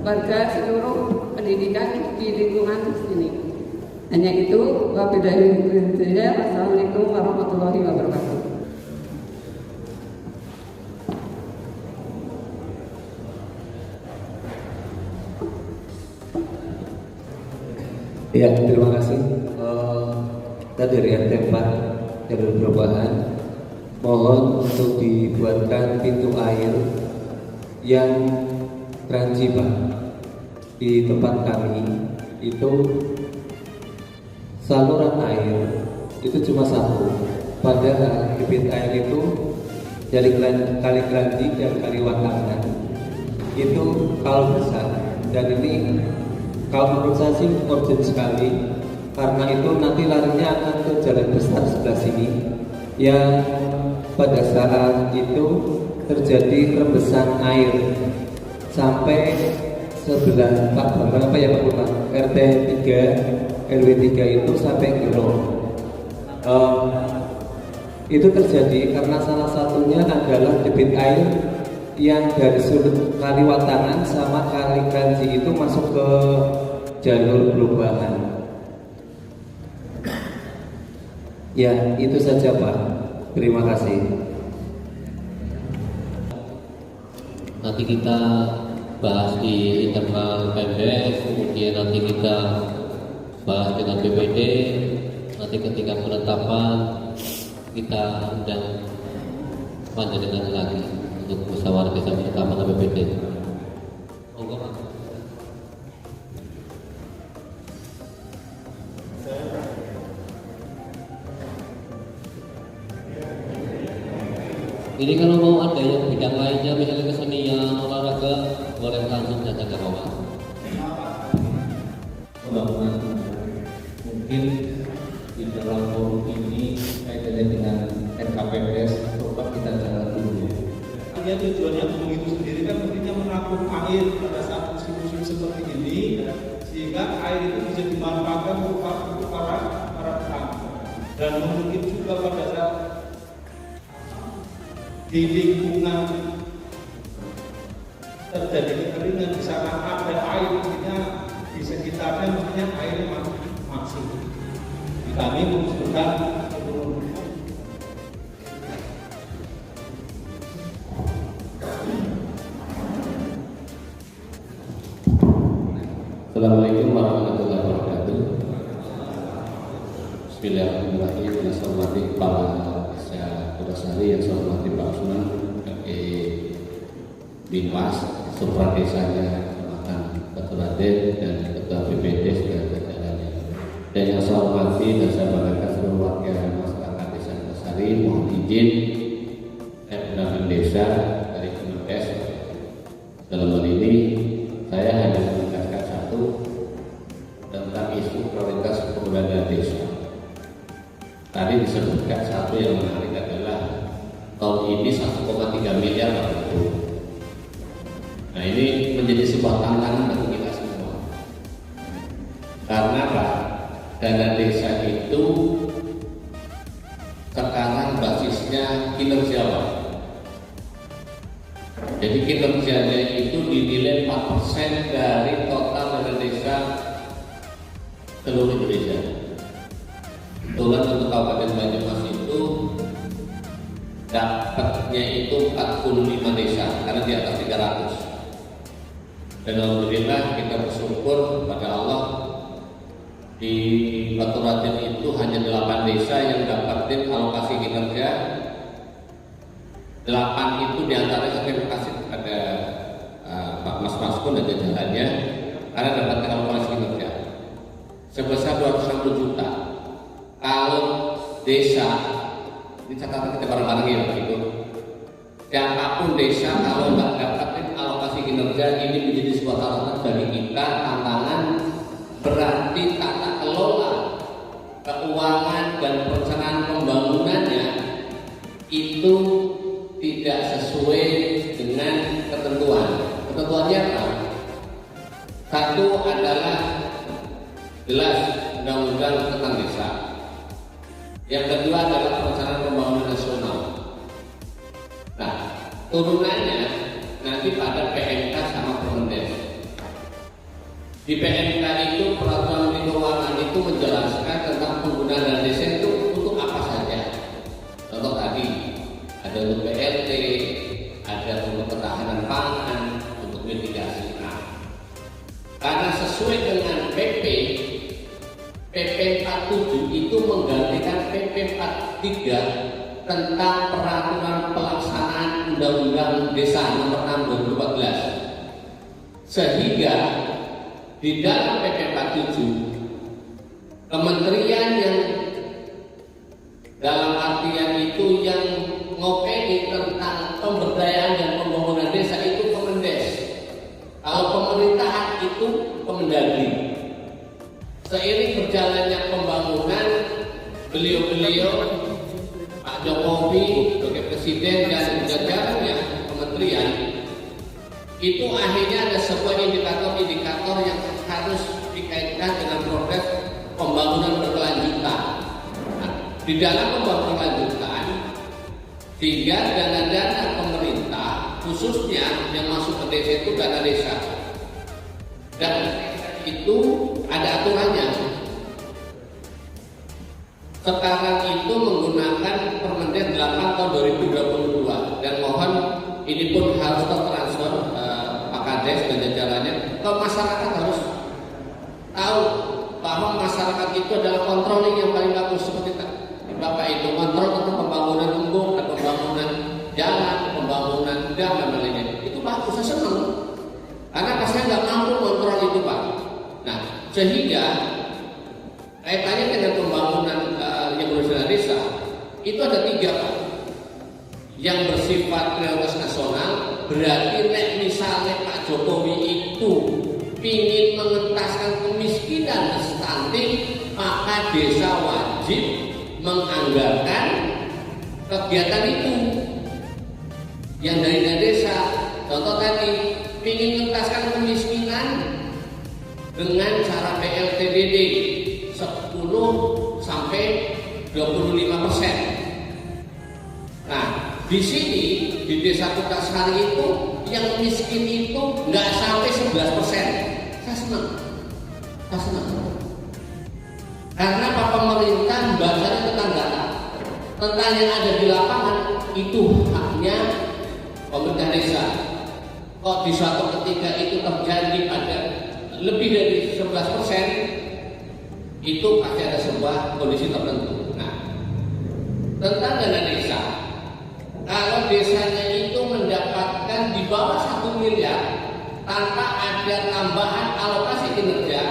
Speaker 13: warga, seluruh pendidikan di lingkungan sini. Hanya itu, wabillahi taufiq. Wassalamualaikum warahmatullahi wabarakatuh.
Speaker 2: Ya, terima kasih. Kita dari RT 4 Jalur Perubahan mohon untuk dibuatkan pintu air yang crunchy Pak. Di tempat kami itu saluran air itu cuma satu, padahal debit air itu dari kali Granji dan kali Watangan itu kalau besar, dan ini kalau menurut saya sih urgent sekali, karena itu nanti larinya akan ke jalan besar sebelah sini yang pada saat itu terjadi rebesan air sampai sebelah Pak Bambang ya Pak Bambang, RT 3 RW 3 itu sampai kilo. Itu terjadi karena salah satunya adalah debit air yang dari sudut kali Watangan sama kali Granji itu masuk ke jalur perubahan. Ya, itu saja Pak. Terima kasih.
Speaker 14: Nanti kita bahas di internal PMDS, kemudian nanti kita bahas dengan BPD, nanti ketika penetapan kita undang panjenengan lagi untuk musyawarah desa bersama dengan BPD. Ini kalau mau ada yang bidang lainnya, misalnya kesenian, olahraga, boleh langsung saja ke bawah.
Speaker 1: Pembangunan mungkin di dalam forum ini kaitannya dengan NKPPS, coba kita jalan dulu.
Speaker 15: Artinya tujuannya gunung itu sendiri kan pentingnya menampung air pada saat musim seperti ini, sehingga air itu bisa dimanfaatkan untuk para petani. Dan mungkin juga pada saat di lingkungan terjadi kekeringan di sana ada air, maksudnya di sekitarnya maksudnya air masih. Kami mengusulkan
Speaker 9: Assalamualaikum warahmatullahi wabarakatuh. Bismillahirrahmanirrahim. Yang saya hormati Kepala Desa Kudasari, yang saya hormati Pak Usman Binwas, Supra Desanya Kecamatan Keturaden dan Ketua BPD segala jajarannya. Dan yang saya hormati dan saya banggakan seluruh warga masyarakat Desa Kudasari, mohon izin pendamping desa dari Kemenkes. Dalam hal ini saya hanya menegaskan satu tentang isu prioritas pembangunan desa. Tadi disebutkan satu yang menarik adalah tahun ini 1,3 miliar itu. Nah, ini menjadi sebuah tantangan bagi kita semua. Karena Pak, dana desa itu sekarang basisnya kinerja Pak. Jadi kinerjanya itu dinilai 4% dari total dana desa seluruh Indonesia. Kebetulan untuk Kabupaten Banyumas itu dapatnya itu 45 desa karena di atas 300. Dan alhamdulillah kita bersyukur pada Allah di Keturaden itu hanya 8 desa yang dapatin alokasi kinerja. 8 itu diantaranya saya terima kasih kepada Pak Mas Maskun dan jajarannya karena dapatkan alokasi kinerja sebesar 260 juta. Kalau desa, ini catatan kita bareng-bareng ya Pak Ibu, siapapun desa kalau nggak dapatin alokasi kinerja ini menjadi sebuah tantangan bagi kita, tantangan berarti tata kelola keuangan dan perencanaan pembangunannya itu tidak sesuai dengan ketentuan. Ketentuannya apa? Satu adalah jelas undang-undang tentang desa. Yang kedua adalah perencanaan pembangunan nasional. Nah, turunannya nanti pada PMK sama Permendes. Di PMK itu peraturan menteri keuangan itu menjelaskan tentang penggunaan dana desa itu untuk apa saja. Contoh tadi ada untuk BLT, ada untuk ketahanan pangan, untuk mitigasi. Nah, karena sesuai dengan PP 47 itu menggantikan PP 43 tentang peraturan pelaksanaan Undang-Undang Desa Nomor 6 2014. Sehingga di dalam PP 47 kementerian yang dalam artian itu yang ngopeni tentang pemberdayaan dan pembangunan desa itu Kemendes. Kalau pemerintahan itu Kemendagri. Seiring berjalannya pembangunan, beliau-beliau Pak Jokowi sebagai presiden dan jajarannya kementerian itu akhirnya ada sebuah indikator-indikator yang harus dikaitkan dengan proses pembangunan berkelanjutan. Nah, di dalam pembangunan berkelanjutan, sehingga dana-dana pemerintah khususnya yang masuk ke desa itu dana desa. Dan itu ada aturannya. Sekarang itu menggunakan Permendes 8 tahun 2022 dan mohon ini pun harus tertransfer Pak Kades dan jajarannya. Kalau masyarakat harus tahu bahwa masyarakat itu adalah controlling yang paling bagus seperti Bapak itu kontrol tentang pembangunan embung dan pembangunan jalan, pembangunan dam dan lain-lain. Itu bagus, saya senang. Karena saya nggak mampu kontrol itu Pak. Nah, sehingga kaitannya dengan pembangunan yang berusaha desa itu ada 3 Pak. Yang bersifat prioritas nasional berarti misalnya Pak Jokowi itu ingin mengentaskan kemiskinan stunting, maka desa wajib menganggarkan kegiatan itu yang dari desa. Contoh tadi ingin mengentaskan kemiskinan dengan cara PLTDD 10 sampai 25%. Nah, di sini di Desa Kutasari itu yang miskin itu nggak sampai 11%. Saya senang. Karena Pak pemerintah bacanya tentang data, tentang yang ada di lapangan itu haknya pemerintah desa. Kok di suatu ketika itu terjadi pada lebih dari 11%, itu pasti ada sebuah kondisi tertentu. Nah, tentang dana desa, kalau desanya itu mendapatkan di bawah 1 miliar tanpa ada tambahan alokasi kinerja,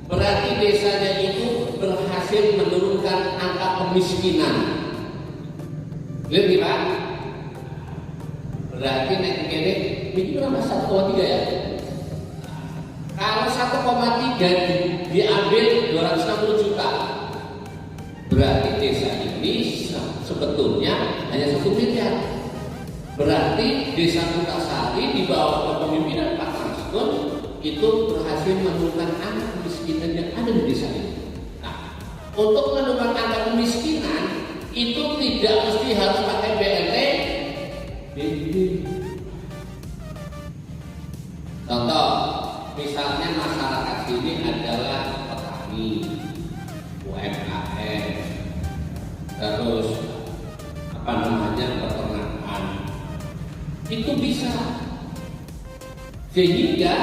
Speaker 9: berarti desanya itu berhasil menurunkan angka kemiskinan. Lihat Pak, berarti naik ini berapa 1,3 ya? Kalau 1,3 diambil 260 juta, berarti desa ini sebetulnya hanya 1 miliar. Berarti Desa Kutasari di bawah kepemimpinan Pak Maskun itu berhasil menurunkan angka kemiskinan yang ada di desa ini. Nah, untuk menurunkan angka kemiskinan itu tidak mesti harus pakai BLT. Contoh, misalnya masyarakat sini adalah petani, UMKM, terus peternakan, itu bisa. Sehingga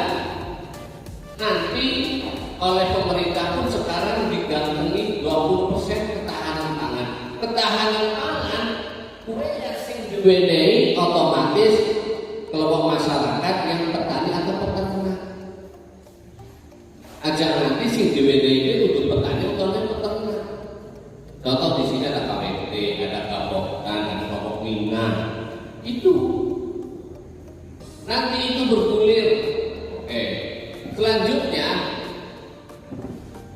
Speaker 9: nanti oleh pemerintah pun sekarang digantungi 20% ketahanan pangan. Ketahanan pangan, kue yang sing diwenehi otomatis kelompok masyarakat yang petani atau peternak. Aja nanti sing diwenehi itu untuk petani atau peternak. Contoh di sini ada KWT, ada Kabokan, ada kelompok Minang. Itu nanti itu bergulir. Oke. Selanjutnya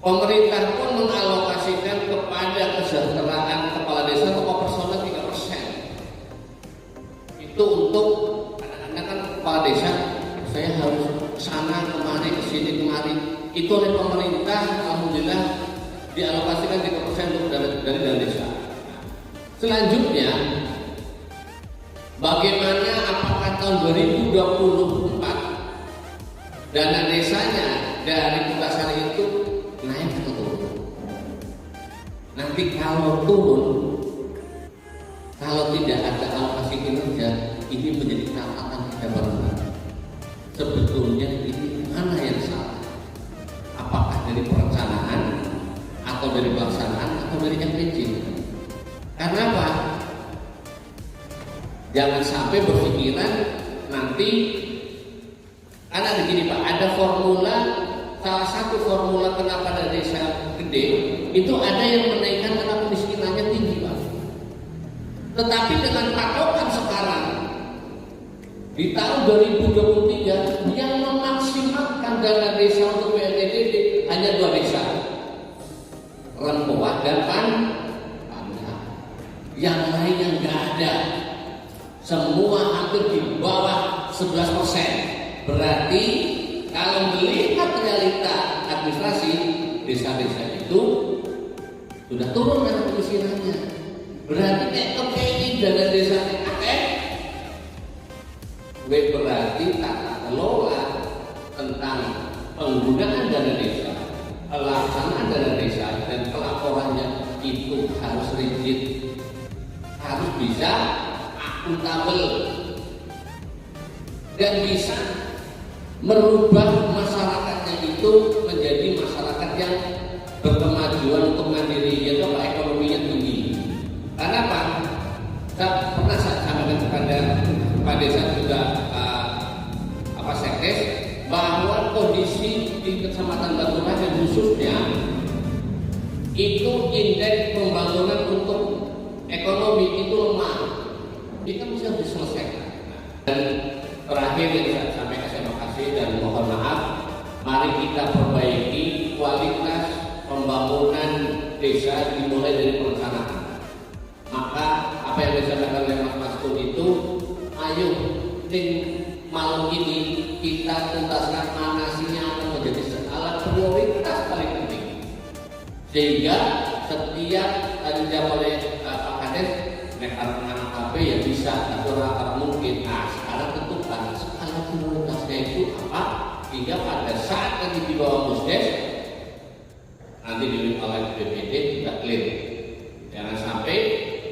Speaker 9: pemerintah pun mengalokasikan kepada kesejahteraan kepala desa atau personal 3%. Itu untuk anak-anak kan kepala desa, saya harus sana kemari kesini kemari. Itu oleh pemerintah alhamdulillah dialokasikan 3% untuk dari dana desa. Selanjutnya, bagaimana apakah tahun 2024 dana desanya dari Kutasari itu naik atau turun? Nanti kalau turun, kalau tidak ada alokasi kinerja, ini menjadi catatan kita bersama. Sebetulnya ini mana yang salah? Apakah dari perencanaan, atau dari pelaksanaan, atau dari MPC? Karena apa? Jangan sampai berpikiran nanti, karena begini Pak, ada formula, salah satu formula kenapa ada desa gede, itu ada yang menaikkan karena kemiskinannya tinggi Pak. Tetapi dengan patokan sekarang, di tahun 2023, yang memaksimalkan dana desa untuk PLTDD hanya 2 desa, Rempoa dan Panda. Yang lainnya nggak ada. Semua hampir di bawah 11%. Berarti kalau melihat realita administrasi, desa-desa itu sudah turun dari kemiskinannya. Berarti kayak kepengen dana desa berarti tata kelola tentang penggunaan dana desa, pelaksanaan dana desa dan pelaporannya itu harus rigid, harus bisa akuntabel dan bisa merubah masyarakatnya itu menjadi masyarakat yang berkemajuan untuk mandiri, yaitu ekonominya tinggi. Karena apa? Saya pernah sampaikan kepada Pak Desa juga Sekdes, bahwa kondisi di Kecamatan Batu Raja khususnya itu indeks pembangunan untuk ekonomi itu lemah. Ini kan bisa diselesaikan. Dan terakhir yang saya sampaikan, terima kasih dan mohon maaf. Mari kita perbaiki kualitas pembangunan desa dimulai dari perencanaan. Maka apa yang disampaikan oleh Mas Maskun itu, ayo malam ini kita tuntaskan mana sih yang akan menjadi prioritas paling penting. Sehingga setiap tadi dijawab oleh Pak Kades, karena AKP ya bisa, tapi orang mungkin. Nah, sekarang tentukan skala prioritasnya itu apa? Sehingga pada saat nanti di bawah Musdes, nanti dilihat oleh BPD kita clear. Jangan sampai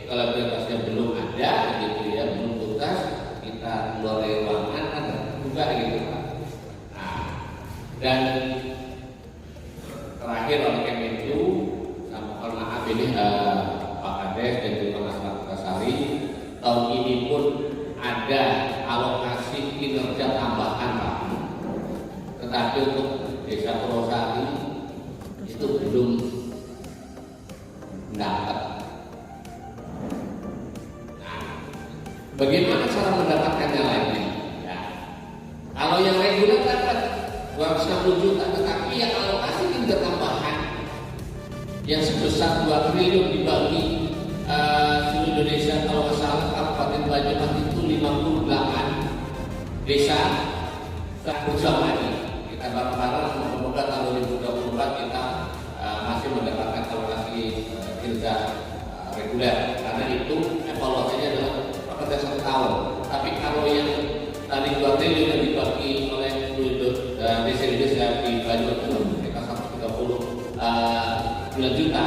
Speaker 9: kalau prioritasnya belum ada, gitu ya, belum tuntas, kita keluar dari ruangan ada juga gitu Pak. Nah, dan terakhir oleh Kemenlu, mohon maaf ini Pak Kades dan juga Mas Antasari, tahun ini pun ada alokasi kinerja tambahan Pak. Tetapi untuk Desa Purwosari itu belum dapat. Nah, bagaimana cara mendapatkannya lainnya? Ya. Kalau yang reguler dapat 260 juta, tetapi yang alokasi kinerja tambahan yang sebesar 2 triliun dibagi seluruh Indonesia, kalau salah Kabupaten Banyumas itu 58 desa telah berjuang lagi. Kita bareng-bareng semoga tahun 2024 kita masih mendapatkan alokasi kinerja reguler, karena itu evaluasinya adalah pada 1 tahun. Tapi kalau yang tadi 2 triliun yang dibagi oleh desa-desa di Banyumas itu sekitar 130 juta,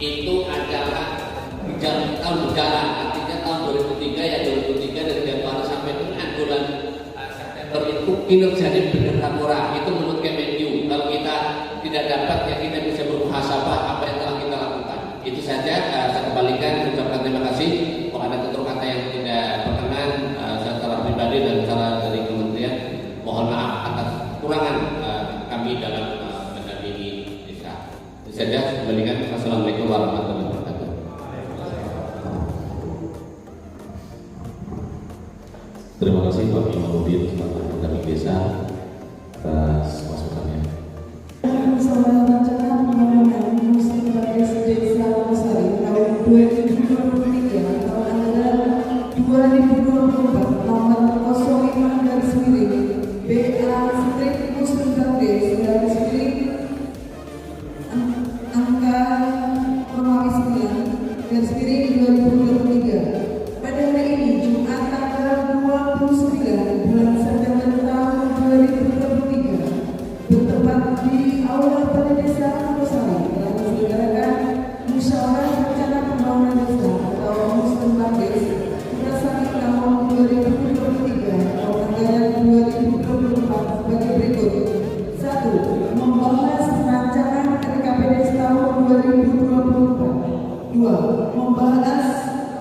Speaker 9: itu adalah tahun berjalan, artinya tahun 2003 ya 2003 dari Januari sampai dengan bulan September itu kinerjanya benar kurang. Itu menurut Kemenlu. Kalau kita tidak dapat, ya kita bisa bermuhasabah apa yang telah kita lakukan. Itu saja. Saya kembalikan, ucapkan terima kasih. Kalau ada tutur kata yang tidak berkenan secara pribadi dan secara dari kementerian, mohon maaf atas kekurangan kami dalam mendampingi desa. Itu saja. Kembalikan. Assalamualaikum warahmatullahi wabarakatuh.
Speaker 7: Terima kasih Pak Imamuddin selaku pendamping desa atas masukannya.
Speaker 6: Saya bacakan pengumuman musim Kades Desa Purwosari tahun 2023 atau anggaran 2024 nomor 05 garis miring BA strip musim Kades garis miring angka Romawi 9 garis miring 2023. Pada hari ini Jumat tanggal 29 bulan September tahun 2023 bertempat di Aula Balai Desa Purwosari telah diselenggarakan musyawarah rencana pembangunan desa atau Musrenbangdes berdasarkan tahun 2023 atau anggaran 2024 sebagai berikut. 1. Membahas rancangan RKPD tahun 2024. 2. Membahas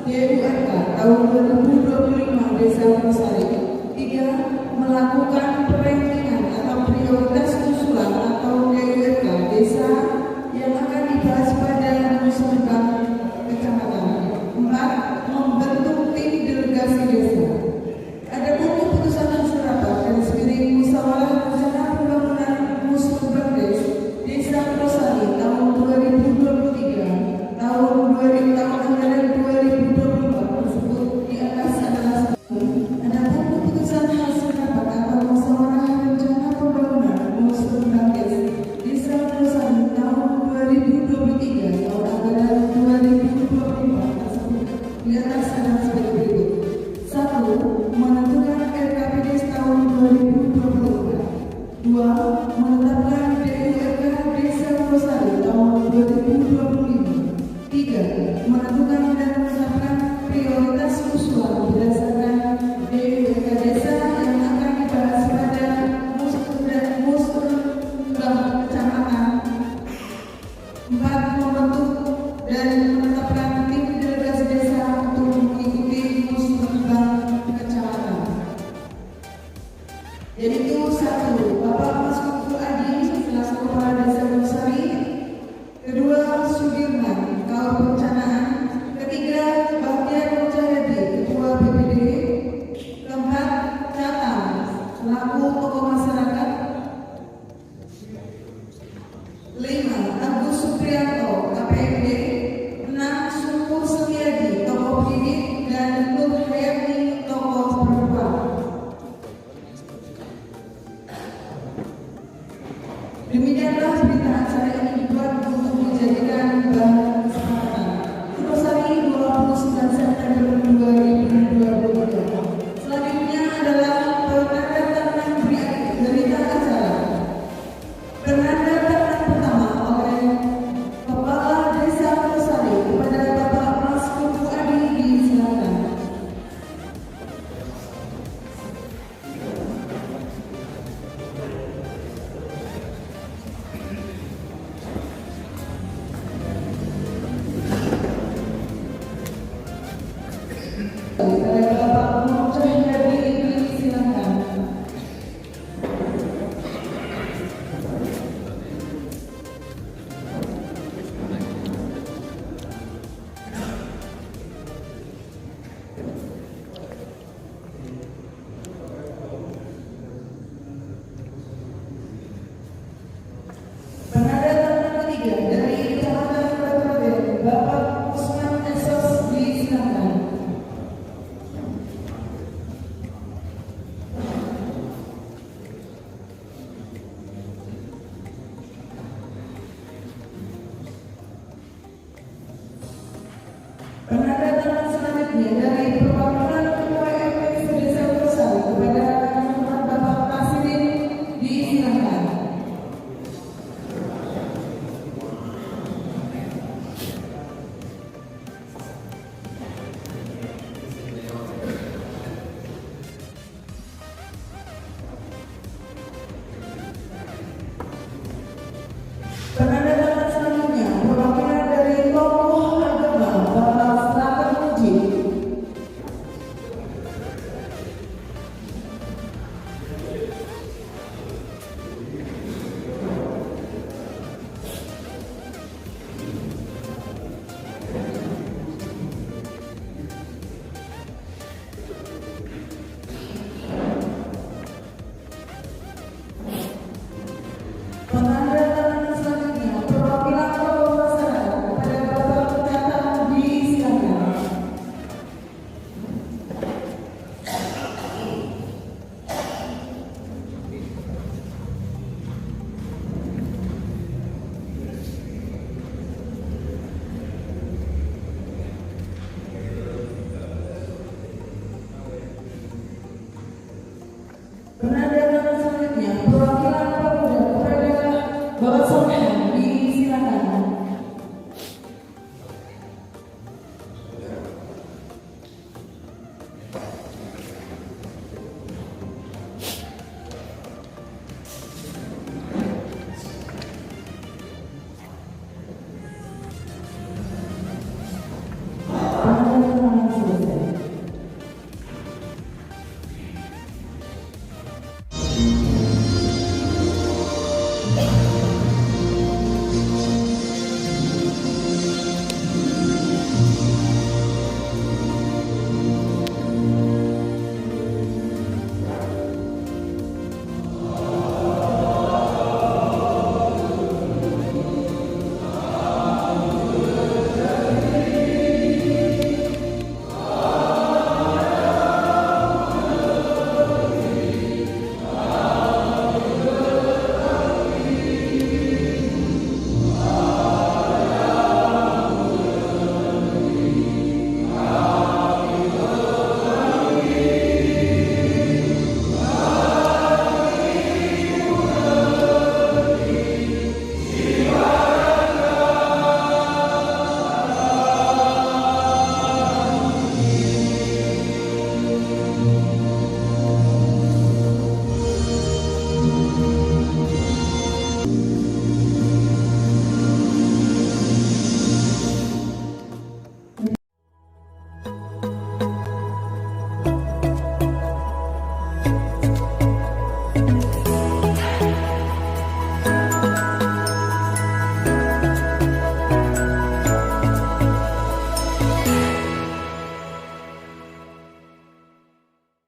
Speaker 6: DURK tahun 2025 Desa Purwosari. 3. Melakukan perankingan atau prioritas usulan atau DURK desa yang akan dibahas pada Musrenbangdes